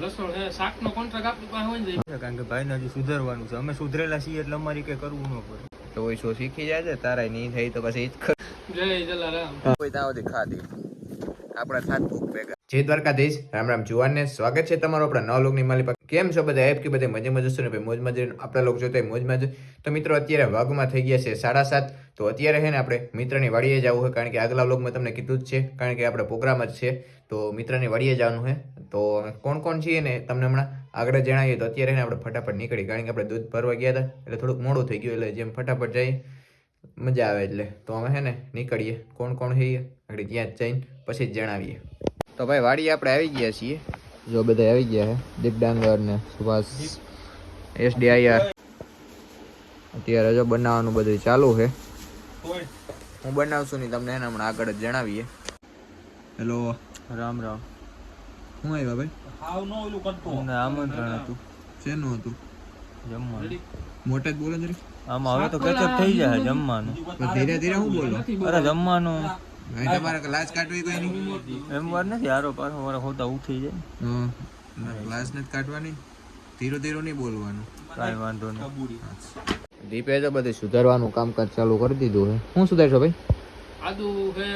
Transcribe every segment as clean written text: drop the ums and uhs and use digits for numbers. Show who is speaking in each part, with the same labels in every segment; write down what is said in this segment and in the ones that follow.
Speaker 1: લસણ હે શાકનો કોન્ટ્રાક્ટ આપણી પાસે હોય ને કારણ કે ભાઈને હજી સુધરવાનું છે. અમે સુધરેલા છીએ એટલે અમારી કઈ કરવું ન પડે.
Speaker 2: તો એ શું શીખી જાય છે તારા નહીં થઈ તો પછી
Speaker 1: જય જલારામ.
Speaker 2: કોઈ તાવ ખાધી આપણા સાત ભૂખ ભેગા. જય દ્વારકાધીશ, રામ રામ જુવાનને સ્વાગત છે તમારો આપણા નવા લોકની માલિકા. કેમ છો બધા? એપ કે બધા મજે જશો ને ભાઈ મોજમાં જઈને આપણા લોકો જોતા મોજમાં જ. તો મિત્રો અત્યારે વાગમાં થઈ ગયા છે 7:30. તો અત્યારે છે ને આપણે મિત્રની વાડીએ જવું છે કારણ કે આગલા વ્લોગમાં તમને કીધું જ છે કારણ કે આપણે પ્રોગ્રામ જ છે. તો મિત્રની વાડીએ જવાનું છે. તો કોણ કોણ છીએ ને તમને હમણાં આગળ જણાવીએ. તો અત્યારે ને આપણે ફટાફટ નીકળી કારણ કે આપણે દૂધ ભરવા ગયા હતા એટલે થોડુંક મોડું થઈ ગયું એટલે જેમ ફટાફટ જઈએ મજા આવે એટલે. તો અમે છે ને નીકળીએ કોણ કોણ છીએ આગળ ત્યાં જ જઈને પછી જ જણાવીએ. તો ભાઈ વાડીએ આપણે આવી ગયા છીએ. જો બધા આવી ગયા છે દીપ ડાંગર ને સુભાષ SDIR. અત્યારે જો બનાવવાનું બધું ચાલુ છે. હું બનાવશું નહીં તમને એને હમણાં આગળ જ જણાવીએ. હેલો
Speaker 1: રામ રામ.
Speaker 2: શું આવ્યા ભાઈ?
Speaker 1: હાવ નો ઓલું કરતો ને આમંત્રણ હતું.
Speaker 2: શેનું હતું?
Speaker 1: જમવાનું.
Speaker 2: મોટે જ બોલો જરી.
Speaker 1: આમાં હવે તો કેચઅપ થઈ જાય જમવાનું.
Speaker 2: ધીરે ધીરે હું બોલો?
Speaker 1: અરે જમવાનું
Speaker 2: તમારે ક્લાસ કાઢવી કોઈ નહીં?
Speaker 1: એમ વાર નથી આરો પાછો મારા હોતા ઉઠી જાય.
Speaker 2: ક્લાસ નથી કાઢવાની. ધીરે ધીરે નહીં બોલવાનું.
Speaker 1: કાંઈ વાંધો નહીં.
Speaker 2: દીપે તો બધું સુધારવાનું કામકાજ ચાલુ કરી દીધું છે. શું સુધારશો ભાઈ?
Speaker 1: આદુ હે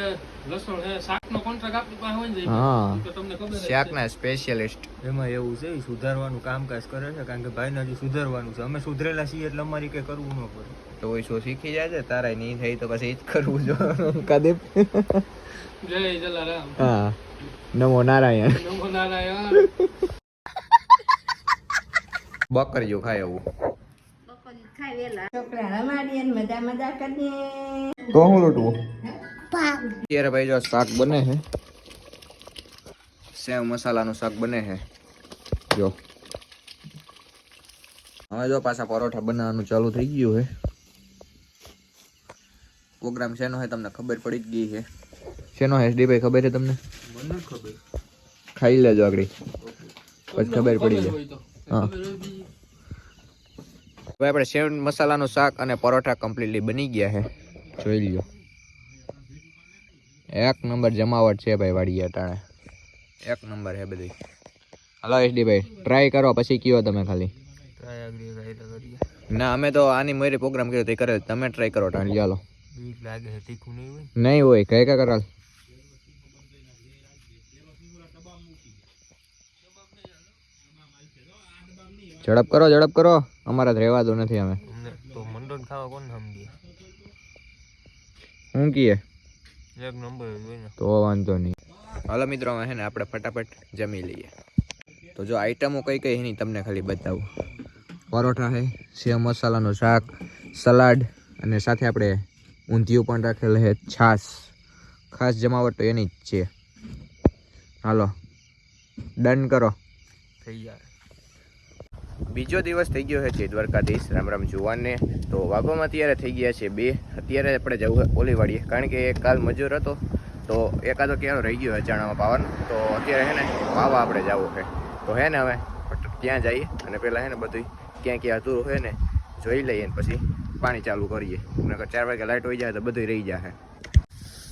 Speaker 1: લસણ હે શાકનો કોન્ટ્રાક્ટ આપણી પાસે હોય ને
Speaker 2: હા,
Speaker 1: તો તમને ખબર છે
Speaker 2: શાકના સ્પેશિયલિસ્ટ.
Speaker 1: એમાં એવું છે સુધારવાનું કામકાજ કરે છે કારણ કે ભાઈને હજી સુધારવાનું છે. અમે સુધરેલા છીએ એટલે અમારી કઈ કરવું ન પડે.
Speaker 2: તો એ શું શીખી જાય છે તારા નહીં થઈ તો પછી એ જ કરવું જો કાદેપ.
Speaker 1: જય જલારામ.
Speaker 2: હા, નમો નારાયણ.
Speaker 1: નમો નારાયણ.
Speaker 2: બકરીઓ ખાય એવું તો હું લૂટવું. અત્યારે ભાઈ જો શાક બને છે. સેવ મસાલાનું શાક બને છે. જો હવે જો પાછા પરોઠા બનાવવાનું ચાલુ થઈ ગયું છે. પ્રોગ્રામ શેનો છે તમને ખબર પડી જ ગઈ છે. શેનો SD ભાઈ ખબર છે તમને?
Speaker 1: મને ખબર.
Speaker 2: ખાઈ લેજો આગળ પછી ખબર પડી જાય. હા, હવે આપણે સેવ મસાલાનું શાક અને પરોઠા કમ્પ્લીટલી બની ગયા છે. જોઈ લ્યો એક નંબર જમાવટ છે ભાઈ વાડીએ અટાણે. એક નંબર છે બધી. હલો SD ભાઈ ટ્રાય કરો પછી કયો તમે ખાલી. ના અમે તો આની મોરી પ્રોગ્રામ કર્યો તે કરે. તમે ટ્રાય કરો ટાણી ચાલો.
Speaker 1: બીક લાગે છે તીખું નહીં હોય.
Speaker 2: નહીં હોય કઈ કા કરાલ. ઝડપ કરો ઝડપ કરો. અમારા રહેવાતું નથી અમે
Speaker 1: તો મંડળ ખાવા કોણ સમજે.
Speaker 2: શું કીએ
Speaker 1: એક નંબર હોય ને
Speaker 2: તો વાંધો નહીં. હાલો મિત્રો અમે છે ને આપણે ફટાફટ જમી લઈએ. તો જો આઈટમો કઈ કઈ એની તમને ખાલી બતાવું. પરોઠા છે, સેવ મસાલાનું શાક, સલાડ અને સાથે આપણે ઊંધિયું પણ રાખેલ છે. છાશ ખાસ જમાવટ તો એની જ છે. હાલો ડન કરો.
Speaker 1: થઈ જાય.
Speaker 2: બીજો દિવસ થઈ ગયો છે જય દ્વારકાધીશ, રામ રામ જુવાનને. તો વાગોમાં અત્યારે થઈ ગયા છે 2. અત્યારે આપણે જવું ઓલી વાડીએ કારણ કે કાલ મજૂર હતો તો એકાદો ક્યારો રહી ગયો છે ચણામાં પાવાનું. તો અત્યારે હે ને વાવા આપણે જવું છે. તો હે ને હવે ત્યાં જઈએ અને પહેલાં હે ને બધું ક્યાં ક્યાં હતું હે ને જોઈ લઈએ ને પછી પાણી ચાલુ કરીએ. નકર 4 વાગે લાઇટ હોઈ જાય તો બધું રહી જાય.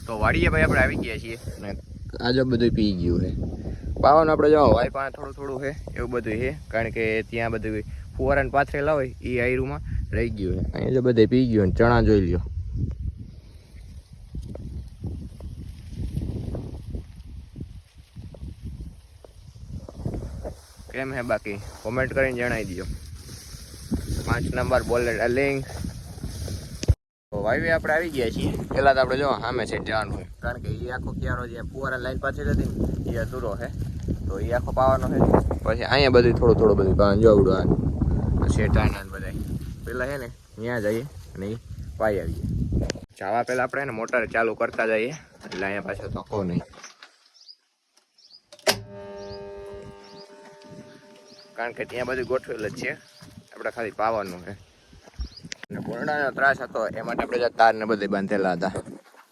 Speaker 2: તો વાડીએ ભાઈ આપણે આવી ગયા છીએ ને આજે બધું પી ગયું છે. પાવાનું આપણે જાઓ વાય પાસે થોડું થોડું છે એવું બધું છે કારણ કે ત્યાં બધું ફુવારાને પાથરેલા હોય એ આયરુમાં રહી ગયું છે. અહીંયા જો બધે પી ગયું ને ચણા જોઈ લ્યો. કેમ હે બાકી કોમેન્ટ કરીને જણાવી દો. 5 નંબર બોલે ડાર્લિંગ. તો વાવી આપણે આવી ગયા છીએ. પહેલાં તો આપણે જો સામે છે જવાનું હોય કારણ કે એ આખો ક્યારો જે ફુવારા લાઈન પાછળ હતી ને એ અધૂરો છે. તો એ આખો પાવાનો છે. પછી અહીંયા બધું થોડું થોડું બધું પાવાનું જોવડું શેઠાના બધા પહેલાં છે ને ત્યાં જઈએ અને એ પાઈ આવીએ. જવા પહેલાં આપણે એને મોટર ચાલુ કરતા જઈએ એટલે અહીંયા પાછો ધક્કો નહીં કારણ કે ત્યાં બધું ગોઠવેલ જ છે. આપણે ખાલી પાવાનું છે. અને પૂર્ણાનો ત્રાસ હતો એ માટે આપણે તાર ને બધે બાંધેલા હતા.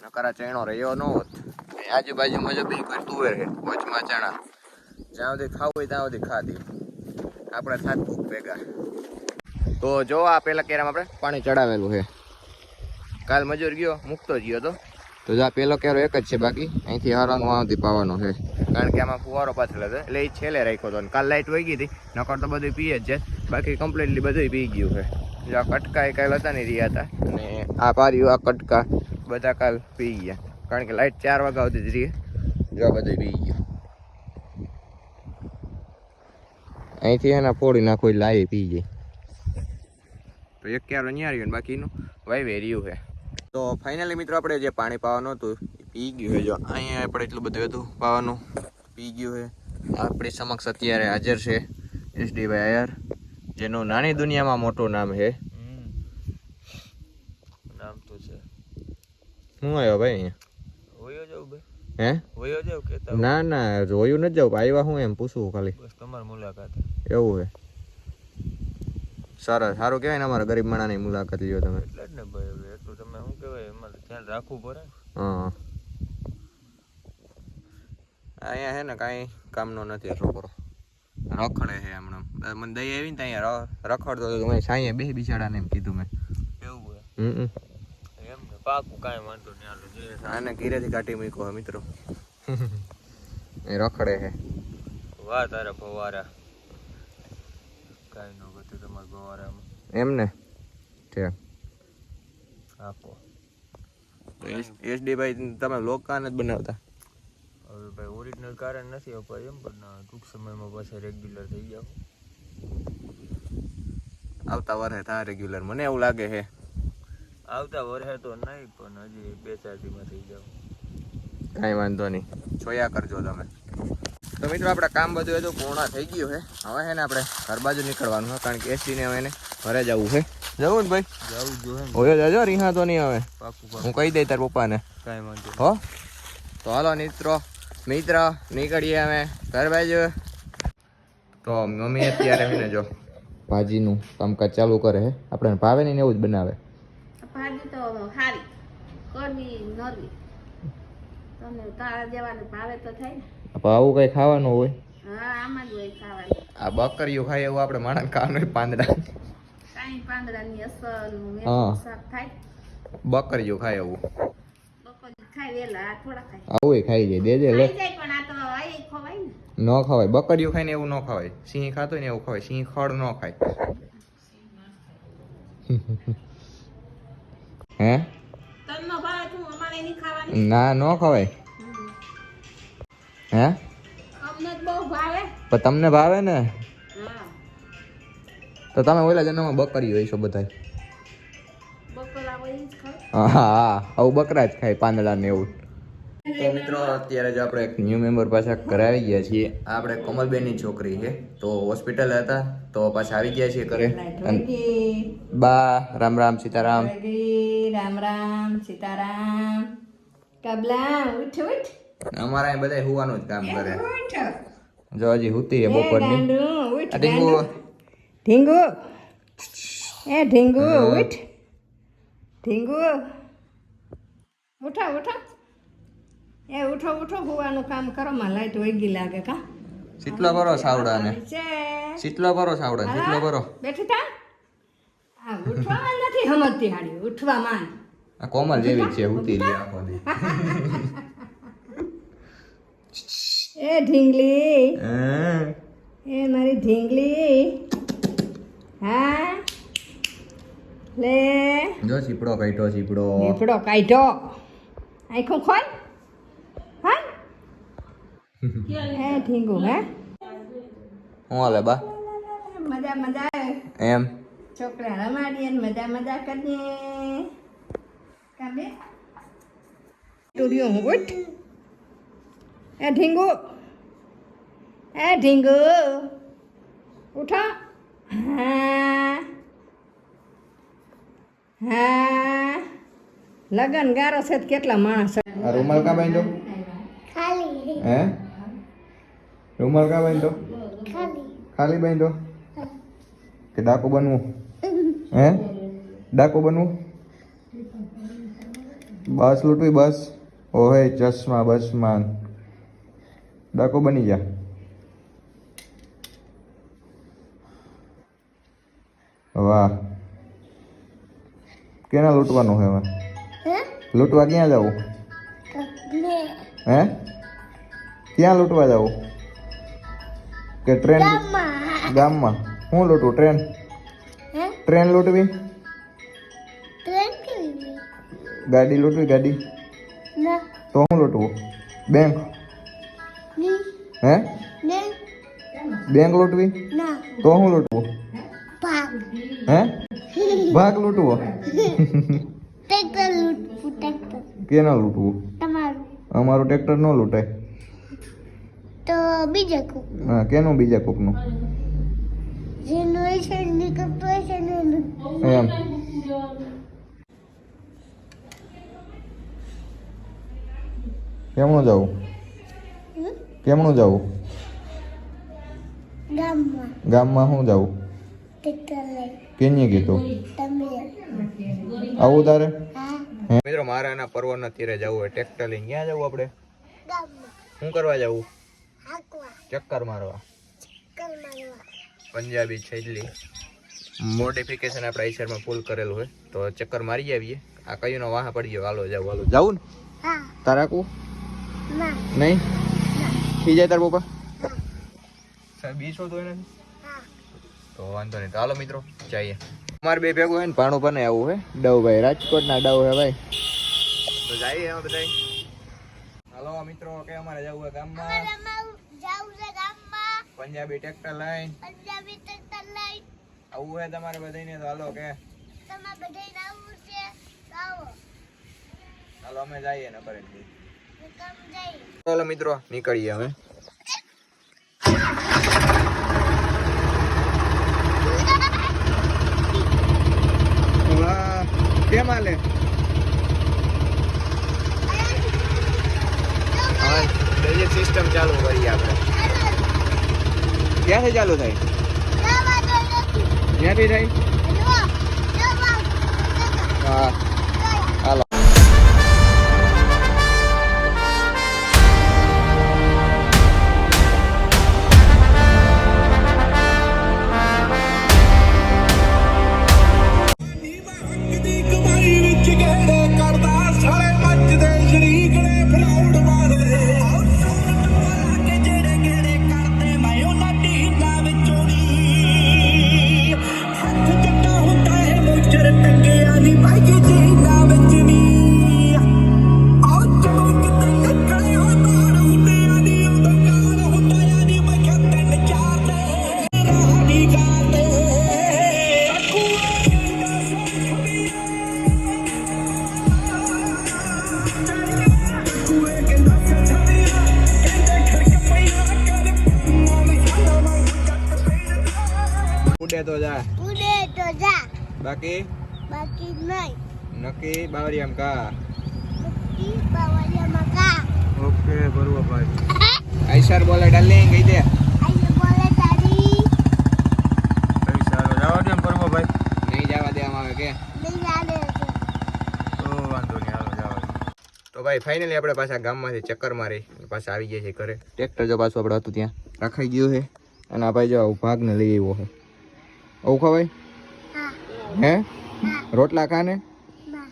Speaker 2: નકરા ચેણો રહ્યો ન હોત. આજુબાજુમાં જો બી કોઈ તુવેર છે વચમાં ચણા. જ્યાં સુધી ખાવું હોય ત્યાં સુધી ખાધી. આપણે સાત ભૂખ ભેગા. તો જો આ પેલા કેરામાં આપણે પાણી ચડાવેલું છે. કાલ મજૂર ગયો મૂકતો જ ગયો તો તો જો આ પેલો કેરો એક જ છે, બાકી અહીંથી હારવાનું આવતી પાવાનો છે, કારણ કે આમાં ફુવારો પાછળ હતો એટલે એ છેલ્લે રાખ્યો હતો. કાલ લાઈટ વહી ગઈ હતી, નકર તો બધું પીએ જ છે, બાકી કમ્પ્લીટલી બધું પી ગયું છે. જો આ કટકા એ કાલ હતા ને રહ્યા હતા, અને આ પાર્યું આ કટકા બધા કાલ પી ગયા, કારણ કે લાઈટ 4 વાગ્યા સુધી જ રહી. જો આ બધું પી ગયું. અહીંથી એના ફોડી નાખો એટલે આ પી જાય. તો એક ક્યારો અહીંયા રહ્યો ને બાકીનું વાઈવે રહ્યું છે. તો ફાઇનલી મિત્રો આપણે જે પાણી પાવાનું હતું એ પી ગયું છે. જો અહીંયા આપણે એટલું બધું હતું પાવાનું, પી ગયું છે. આપણી સમક્ષ અત્યારે હાજર છે SD ભાઈ આયર, જેનું નાની દુનિયામાં મોટું નામ છે.
Speaker 1: નામ તો છે.
Speaker 2: હું આવ્યો ભાઈ અહીંયા?
Speaker 1: હોયો જાવ ભાઈ.
Speaker 2: હે
Speaker 1: હોયો જાવ કેતા?
Speaker 2: ના ના, જોયું નથી જાવ. આવ્યા હું એમ પૂછવું ખાલી.
Speaker 1: બસ તમારી મુલાકાત.
Speaker 2: એવું છે. સરસ, સારું કહેવાય ને, અમારા ગરીબ માણાની મુલાકાત લ્યો તમે.
Speaker 1: એટલે જ ને ભાઈ, હવે એટલું તમે શું કહેવાય એમાં ધ્યાન રાખવું પડે.
Speaker 2: હા, અહીંયા છે ને કાંઈ કામનો નથી. છોકરો રખડે છે હમણાં. મને દઈ આવી ને તો અહીંયા રખડતો હતો. મેં સાંઈએ બે બિચારાને એમ કીધું મેં.
Speaker 1: એવું હોય
Speaker 2: એમ
Speaker 1: ને પાકું, કાંઈ વાંધો નહીં. હાલો જે
Speaker 2: આને ઘીરેથી કાઢી મૂક્યો મિત્રો. એ રખડે છે.
Speaker 1: વાહ તારા ફવારા, કાંઈ ન ગતું તમારા ફવારામાં.
Speaker 2: એમ ને છે.
Speaker 1: આપો
Speaker 2: SD ભાઈ તમે લોક કાન જ બનાવતા?
Speaker 1: હવે ભાઈ ઓરિજિનલ કારણ નથી અપાય એમ, પણ ટૂંક સમયમાં પાછા રેગ્યુલર થઈ જાવ.
Speaker 2: આવતા વર્ષે થાય રેગ્યુલર, મને એવું લાગે છે.
Speaker 1: આવતા વર્ષે તો નહીં, પણ હજી 2-4 દીમાં થઈ જાવ.
Speaker 2: કાંઈ વાંધો નહીં, જોયા કરજો તમે. તો મિત્રો આપણે કામ બધું હતું પૂર્ણ થઈ ગયું છે. હવે છે ને આપણે ઘર બાજુ નીકળવાનું છે, કારણ કે SD ને હવે એને ઘરે જવું છે. જવું ને ભાઈ?
Speaker 1: જવું જોઈએ ને.
Speaker 2: હોય જજો, રીહા તો નહીં હવે.
Speaker 1: પાકું
Speaker 2: હું કહી દઈ તાર પપ્પાને.
Speaker 1: કાંઈ વાંધો
Speaker 2: હો તો હાલો મિત્ર નીકળીએ અમે ઘર બાજુ. તો મમ્મી અત્યારે છે ને જો ભાજીનું કામકાજ ચાલુ કરે છે. આપણે ભાવે ને એવું જ બનાવે.
Speaker 3: ભાજી તો સારી કરવી નરવી, તમને તારા જેવાને ભાવે તો થાય ને.
Speaker 2: આવું કઈ ખાવાનું હોય?
Speaker 3: હા, આમાં જ હોય ખાવાનું.
Speaker 2: આ બકરીઓ ખાય એવું આપણે માણસ ખાવાનું હોય? પાંદડા
Speaker 3: કાંઈ પાંદડાની અસલ
Speaker 2: હા.
Speaker 3: શાક થાય.
Speaker 2: બકરીઓ ખાય એવું?
Speaker 3: બપોરે ખાય વેલા, આ થોડા ખાય.
Speaker 2: આવું ખાઈ જાય. દેજે લે.
Speaker 3: ખાઈ જાય પણ આ તો અહીં ખવાય ને.
Speaker 2: ન ખવાય. બકરીઓ ખાય ને એવું ન ખવાય. સિંહ ખાતો હોય ને એવું ખવાય. સિંહ ખડ ન ખાય. હે
Speaker 3: તમને ભાવે તું અમારે નહીં ખાવાની.
Speaker 2: ના, ન ખવાય. હે
Speaker 3: અમને જ બહુ ભાવે.
Speaker 2: પણ તમને ભાવે ને,
Speaker 3: હા,
Speaker 2: તો તમે ઓલા જન્મમાં બકરી હોય છો બધા.
Speaker 3: બકોલા હોય ઈ જ ખાય.
Speaker 2: હા, આવું બકરા જ ખાય, પાંદડા ને એવું. તો મિત્રો અત્યારે જો આપણે એક ન્યૂ મેમ્બર પાછા ઘરે આવી ગયા છીએ. આ આપણે કોમલબેનની છોકરી છે, તો હોસ્પિટલ હતા તો પાછા આવી ગયા છીએ ઘરે. બા રામ રામ સીતારામ.
Speaker 3: રામ રામ સીતારામ. કબલા ઉઠ ઉઠ.
Speaker 2: અમારા અહીં બધા હુવાનું જ કામ કરે.
Speaker 3: ઉઠ.
Speaker 2: જો હજી હુતી હે બપોરની.
Speaker 3: ઉઠ.
Speaker 2: આ ટીંગુ.
Speaker 3: ઢીંગુ. એ ઢીંગુ ઉઠ. ઢીંગુ. ઉઠો ઉઠો. એ ઉઠો ઉઠો, હોવાનું કામ કરો. માં લાઈટ વહી લાગે કા.
Speaker 2: શીતલો ભરો સાવડા ને.
Speaker 3: છે.
Speaker 2: શીતલો ભરો સાવડા ને. શીતલો ભરો.
Speaker 3: બેઠી થા. આ ઉઠવામાં નથી સમજતી હાડી. ઉઠવામાં.
Speaker 2: આ કોમલ જેવી જ છે, હુતી રહી આખો દી.
Speaker 3: એ ઢીંગલી.
Speaker 2: હે.
Speaker 3: એ મારી ઢીંગલી. હા લે.
Speaker 2: જો ચીપડો કાઢ્યો ચીપડો.
Speaker 3: દીપડો કાઢ્યો. આખું ખોલ. હા હે ઢીંગુ. હે
Speaker 2: હું હાલે બા?
Speaker 3: મજા મજા.
Speaker 2: એમ
Speaker 3: છોકરા રમાડીએ ને મજા મજા કરીએ. કાબે ટુડિયો હું ઉઠ. એ ઢીંગુ. એ ઢીંગુ ઉઠો. હા હા, લગન ગારો છે તો કેટલા માણસ.
Speaker 2: આ રૂમાલ કા બાંધ્યો? હે રૂમાલ કા બાંધ્યો? ખાલી બાંધ્યો કે ડાકુ બનવું? હે ડાકુ બનવું? બસ લૂંટવી બસ. ઓહે ચશ્મા બસમાન. ડાકુ બની જા. વાહ, કેના લૂંટવાનું છે હવે? લૂંટવા ક્યાં જવું? હે ક્યાં લૂંટવા જાવું કે ટ્રેન ગામમાં હું લૂંટવું ટ્રેન લૂંટવી ગાડી લૂંટવી ગાડી તો હું લૂંટવું બેંક હે બેંક લૂંટવી તો હું લૂંટવું હે ભાગ લૂંટવો કેના લૂંટવું અમારું ટ્રેક્ટર ન લૂંટાય
Speaker 4: તો બીજા કોક
Speaker 2: હા કેનું બીજા કોકનું
Speaker 4: જેનું એક્સિડન્ટ નીકળતો હશે ને એનું.
Speaker 2: એમ કેમનું જવું કેમનું જવું
Speaker 4: ગામમાં
Speaker 2: ગામમાં શું જવું
Speaker 4: ટ્રેક્ટર લઈ
Speaker 2: કેને કીધું
Speaker 4: તમે
Speaker 2: આવું તારે
Speaker 4: હા
Speaker 2: મિત્રો મારે એના પર્વના તીરે જવું હોય ટ્રેક્ટર લઈને ક્યાં જવું આપણે
Speaker 4: ગામમાં
Speaker 2: શું કરવા જવું
Speaker 4: હાકવા
Speaker 2: ચક્કર મારવા
Speaker 4: કલ મારવા
Speaker 2: પંજાબી છેલ્લી મોડિફિકેશન આપણે આઈસરમાં ફૂલ કરેલું હોય તો ચક્કર મારી આવીએ આ કયુંનો વાહ પડી ગયો હાલો જવું ને
Speaker 4: હા
Speaker 2: તારાકું
Speaker 4: ના
Speaker 2: નહીં થઈ જાય તાર પપ્પા સાહેબ બીસો તો નથી
Speaker 4: હા
Speaker 2: તો વાંધો નહીં તો હાલો મિત્રો જઈએ અમારે બે ભેગું હોય ને ભાણું બને આવું હે ડવભાઈ રાજકોટના ડવ હે ભાઈ તો જઈએ એમાં બધા હાલો મિત્રો કે અમારે જવું હોય ગામમાં
Speaker 4: જાવું છે ગામમાં
Speaker 2: પંજાબી ટ્રેક્ટર લઈને
Speaker 4: પંજાબી ટ્રેક્ટર લઈ
Speaker 2: આવું હે તમારે બધાને તો હાલો કે
Speaker 4: તમારે બધાને આવવું છે તો આવો
Speaker 2: હાલો અમે જઈએ ને કરે
Speaker 4: હું કામ જઈ
Speaker 2: ચાલો મિત્રો નીકળીએ હવે કેમ હાલે સિસ્ટમ ચાલુ કરીએ આપણે ક્યાંથી ચાલુ થાય ક્યાંથી થાય હા હાલો ઉડે તો જા
Speaker 4: ઉડે તો જા
Speaker 2: બાકી
Speaker 4: બાકી નહીં
Speaker 2: નક્કી બાવરિયામ કા
Speaker 4: નક્કી બાવળિયામાં કા
Speaker 2: ઓકે બરોબર ભાઈ આઈસર બોલે ડાર્લિંગ કહી દે
Speaker 4: આઈને બોલે તારી
Speaker 1: પૈસા જવા દે પરવો ભાઈ
Speaker 2: નહીં જવા દેવામાં આવે કે
Speaker 4: નહીં જાડે છે
Speaker 1: તો વાંધો નહીં હાલો જવા દે.
Speaker 2: તો ભાઈ ફાઇનલી આપણે પાછા ગામમાંથી ચક્કર મારી પાછા આવી ગયા છે ઘરે ટ્રેક્ટર જો પાછું આપણે હતું ત્યાં રખાઈ ગયું છે અને આ ભાઈ જો ભાગને લઈ આવ્યો છે આવું ખવાય
Speaker 4: હા
Speaker 2: હે
Speaker 4: હા
Speaker 2: રોટલા ખાને
Speaker 4: ના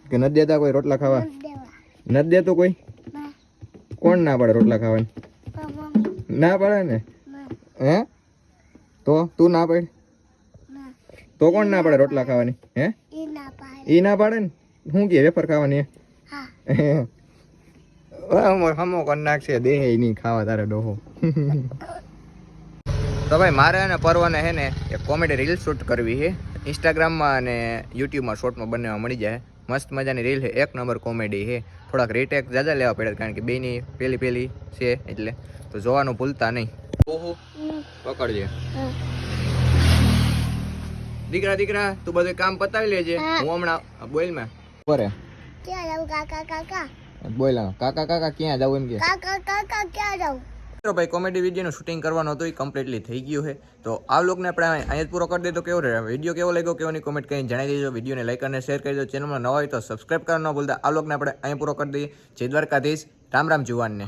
Speaker 2: કે નથી દેતા કોઈ રોટલા ખાવા
Speaker 4: મત દેવા
Speaker 2: નથી દેતો કોઈ
Speaker 4: ના
Speaker 2: કોણ ના પાડે રોટલા ખાવાની
Speaker 4: મમ્મી
Speaker 2: ના પાડે ને
Speaker 4: ના
Speaker 2: હે તો તું ના પાડ
Speaker 4: ના
Speaker 2: તો કોણ ના પાડે રોટલા ખાવાની હે
Speaker 4: ઈ ના પાડે
Speaker 2: ઈ ના પાડે ને શું કે વેફર ખાવાની
Speaker 4: હા
Speaker 2: હમો કરી નાખશે દેહ નહીં ખાવા તારે ડોહો તો ભાઈ મારે અને પર્વને હે ને એક કોમેડી રીલ શૂટ કરવી છે ઇન્સ્ટાગ્રામમાં અને યુટ્યુબમાં શોર્ટમાં બંનેમાં મળી જાય મસ્ત મજાની રીલ છે એક નંબર કોમેડી છે થોડાક રીટેક જાજા લેવા પડે કારણ કે બેની પેલી છે એટલે તો જોવાનું ભૂલતા નહીં ઓહો પકડજે દીકરા તું બધું કામ પતાવી લેજે હું હમણાં બોલમાં બરે
Speaker 4: ક્યાં જાઉં કાકા કાકા
Speaker 2: બોલ કાકા ક્યાં જાવ એમ કે
Speaker 4: કાકા કાકા ક્યાં જાઉં
Speaker 2: તો ભાઈ કોમેડી વિડીયોનું શૂટિંગ કરવાનું હતું એ કમ્પ્લીટલી થઈ ગયું છે તો આ વ્લોગને આપણે અહીંયા જ પૂરો કરી દે તો કેવો રહે વિડીયો કેવો લાગ્યો કેવાની કોમેન્ટ કરીને જણાવી દેજો વિડીયોને લાઈક અને શેર કરી દો ચેનલમાં નવા હોય તો સબસ્ક્રાઈબ કરવાનું ન ભૂલતા આ વ્લોગને આપણે અહીંયા પૂરો કરી દઈએ જય દ્વારકાધીશ રામ જુવાનને